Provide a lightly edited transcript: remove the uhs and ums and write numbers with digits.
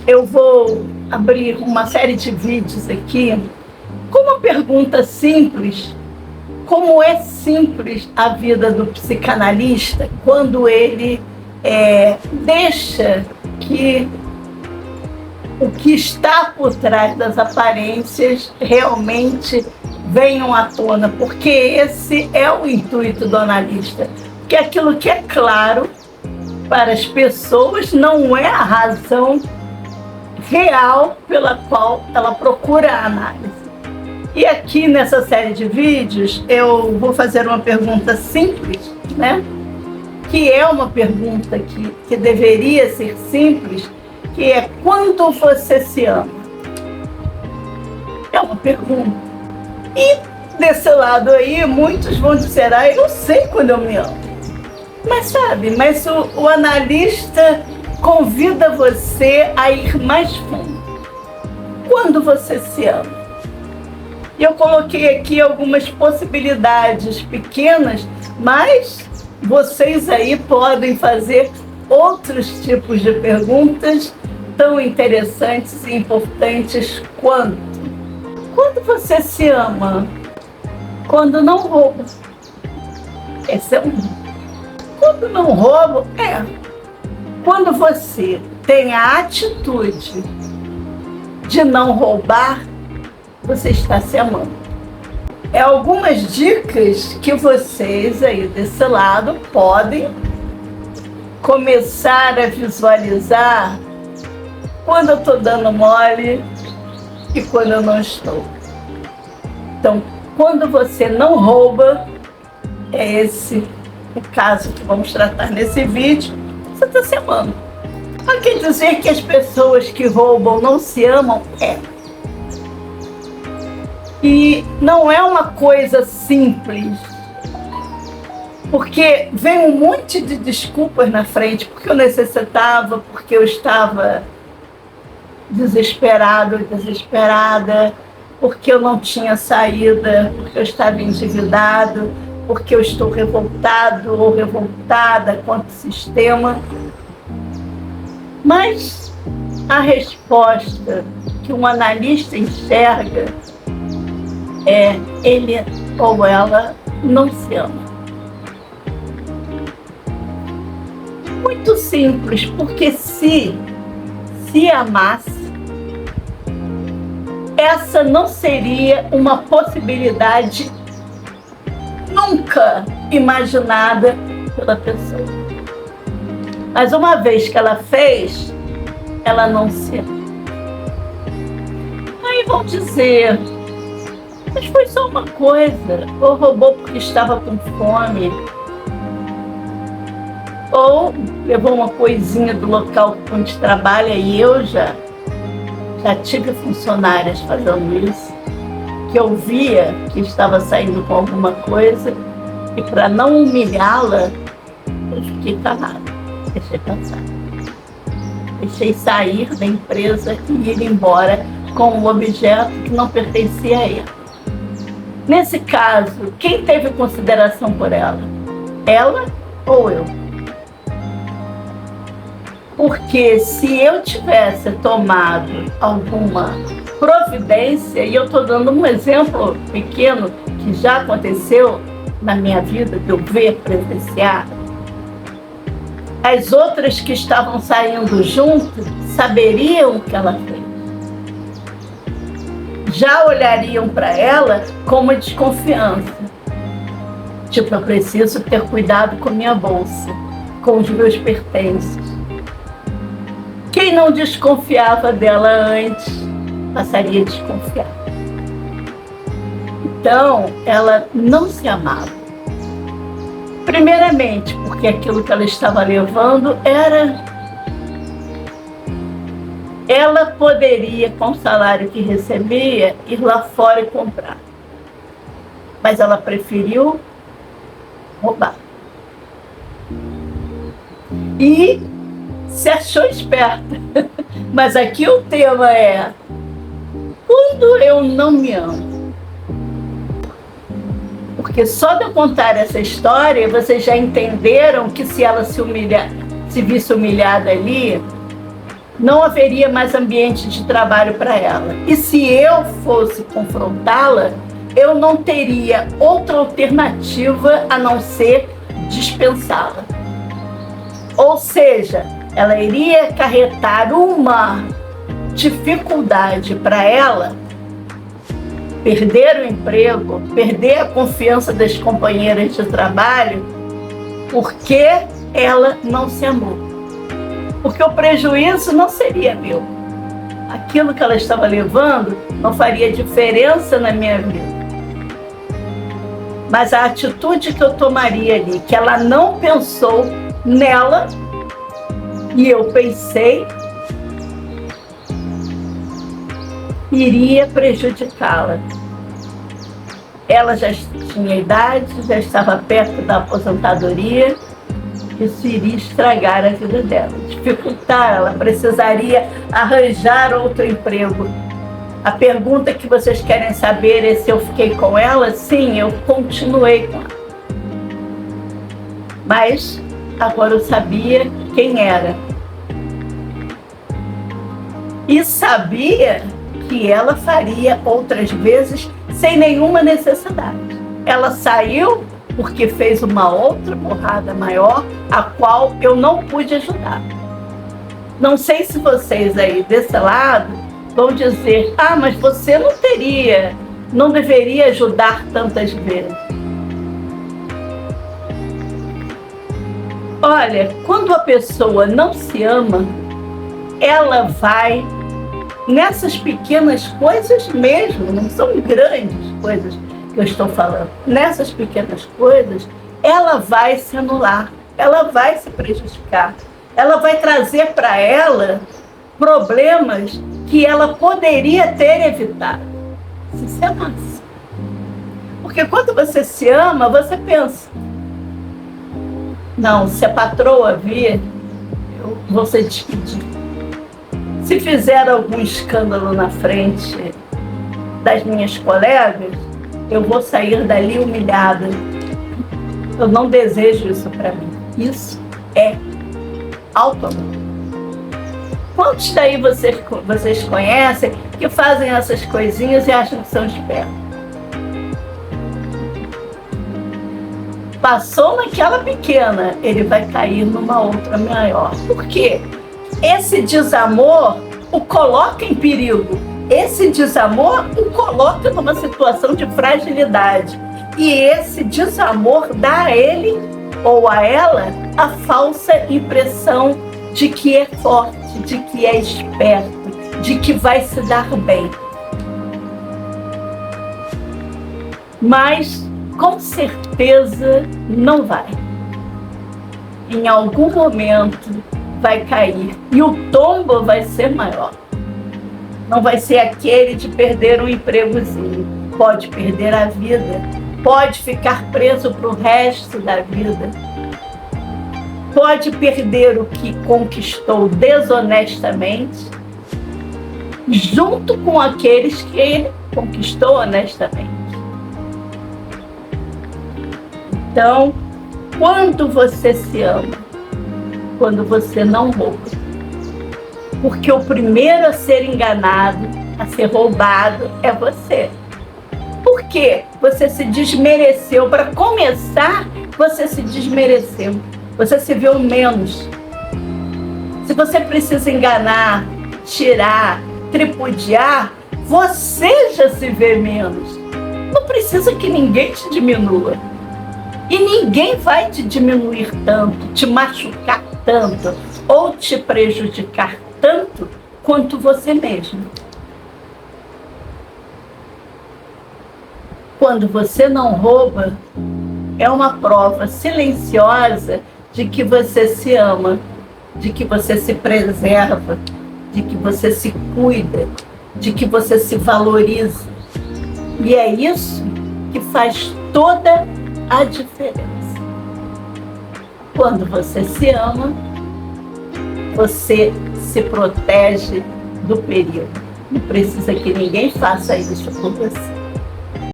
eu vou abrir uma série de vídeos aqui com uma pergunta simples. Como é simples a vida do psicanalista quando ele deixa que o que está por trás das aparências realmente venham à tona, porque esse é o intuito do analista, que aquilo que é claro para as pessoas não é a razão real pela qual ela procura a análise. E aqui nessa série de vídeos eu vou fazer uma pergunta simples, né? Que é uma pergunta que deveria ser simples, que é: quando você se ama? É uma pergunta. E desse lado aí, muitos vão dizer: eu sei quando eu me amo. Mas sabe, o analista convida você a ir mais fundo. Quando você se ama? E eu coloquei aqui algumas possibilidades pequenas, mas vocês aí podem fazer outros tipos de perguntas tão interessantes e importantes quanto: quando você se ama? Quando não rouba. Esse é um. Quando não roubo, quando você tem a atitude de não roubar, você está se amando. Algumas dicas que vocês aí desse lado podem começar a visualizar quando eu estou dando mole e quando eu não estou. Então, quando você não rouba, é esse o caso que vamos tratar nesse vídeo. Você está se amando. Não quer dizer que as pessoas que roubam não se amam? E não é uma coisa simples, porque vem um monte de desculpas na frente, porque eu necessitava, porque eu estava desesperado, desesperada, porque eu não tinha saída, porque eu estava endividado, porque eu estou revoltado ou revoltada contra o sistema. Mas a resposta que um analista enxerga é: ele ou ela não se ama. Muito simples, porque se amasse, essa não seria uma possibilidade nunca imaginada pela pessoa. Mas uma vez que ela fez, ela não se ama. Aí vão dizer: mas foi só uma coisa, ou roubou porque estava com fome, ou levou uma coisinha do local onde trabalha. E eu já tive funcionárias fazendo isso, que eu via que estava saindo com alguma coisa, e para não humilhá-la, eu fiquei calada, deixei passar. Deixei sair da empresa e ir embora com um objeto que não pertencia a ela. Nesse caso, quem teve consideração por ela? Ela ou eu? Porque se eu tivesse tomado alguma providência, e eu estou dando um exemplo pequeno que já aconteceu na minha vida, de eu ver, presenciar, as outras que estavam saindo junto saberiam o que ela fez. Já olhariam para ela com uma desconfiança. Tipo: eu preciso ter cuidado com minha bolsa, com os meus pertences. Quem não desconfiava dela antes, passaria a desconfiar. Então, ela não se amava. Primeiramente, porque aquilo que ela estava levando era... Ela poderia, com o salário que recebia, ir lá fora e comprar. Mas ela preferiu roubar. E se achou esperta. Mas aqui o tema é: quando eu não me amo? Porque só de eu contar essa história, vocês já entenderam que se ela se visse humilhada ali, não haveria mais ambiente de trabalho para ela. E se eu fosse confrontá-la, eu não teria outra alternativa a não ser dispensá-la. Ou seja, ela iria acarretar uma dificuldade para ela, perder o emprego, perder a confiança das companheiras de trabalho, porque ela não se amou. Porque o prejuízo não seria meu. Aquilo que ela estava levando não faria diferença na minha vida. Mas a atitude que eu tomaria ali, que ela não pensou nela, e eu pensei, iria prejudicá-la. Ela já tinha idade, já estava perto da aposentadoria, isso iria estragar a vida dela, dificultar, ela precisaria arranjar outro emprego. A pergunta que vocês querem saber é se eu fiquei com ela? Sim, eu continuei com ela. Mas agora eu sabia quem era. E sabia que ela faria outras vezes sem nenhuma necessidade. Ela saiu porque fez uma outra burrada maior, a qual eu não pude ajudar. Não sei se vocês aí desse lado vão dizer, mas você não deveria ajudar tantas vezes. Olha, quando a pessoa não se ama, ela vai nessas pequenas coisas mesmo, não são grandes coisas que eu estou falando, nessas pequenas coisas, ela vai se anular, ela vai se prejudicar, ela vai trazer para ela problemas que ela poderia ter evitado se se amasse. Porque quando você se ama, você pensa, não, se a patroa vir, eu vou ser despedida. Se fizer algum escândalo na frente das minhas colegas, eu vou sair dali humilhada. Eu não desejo isso para mim. Isso é auto-amor. Quantos daí vocês conhecem que fazem essas coisinhas e acham que são espertos? Passou naquela pequena, ele vai cair numa outra maior. Por quê? Esse desamor o coloca em perigo. Esse desamor o coloca numa situação de fragilidade. E esse desamor dá a ele ou a ela a falsa impressão de que é forte, de que é esperto, de que vai se dar bem. Mas, com certeza, não vai. Em algum momento vai cair e o tombo vai ser maior. Não vai ser aquele de perder um empregozinho. Pode perder a vida, pode ficar preso para o resto da vida, pode perder o que conquistou desonestamente, junto com aqueles que ele conquistou honestamente. Então, quando você se ama, quando você não rouba, porque o primeiro a ser enganado, a ser roubado, é você. Por quê? Você se desmereceu. Para começar, você se desmereceu. Você se viu menos. Se você precisa enganar, tirar, tripudiar, você já se vê menos. Não precisa que ninguém te diminua. E ninguém vai te diminuir tanto, te machucar tanto, ou te prejudicar tanto quanto você mesmo. Quando você não rouba, é uma prova silenciosa de que você se ama, de que você se preserva, de que você se cuida, de que você se valoriza. E é isso que faz toda a diferença. Quando você se ama, você se protege do perigo. Não precisa que ninguém faça isso por você.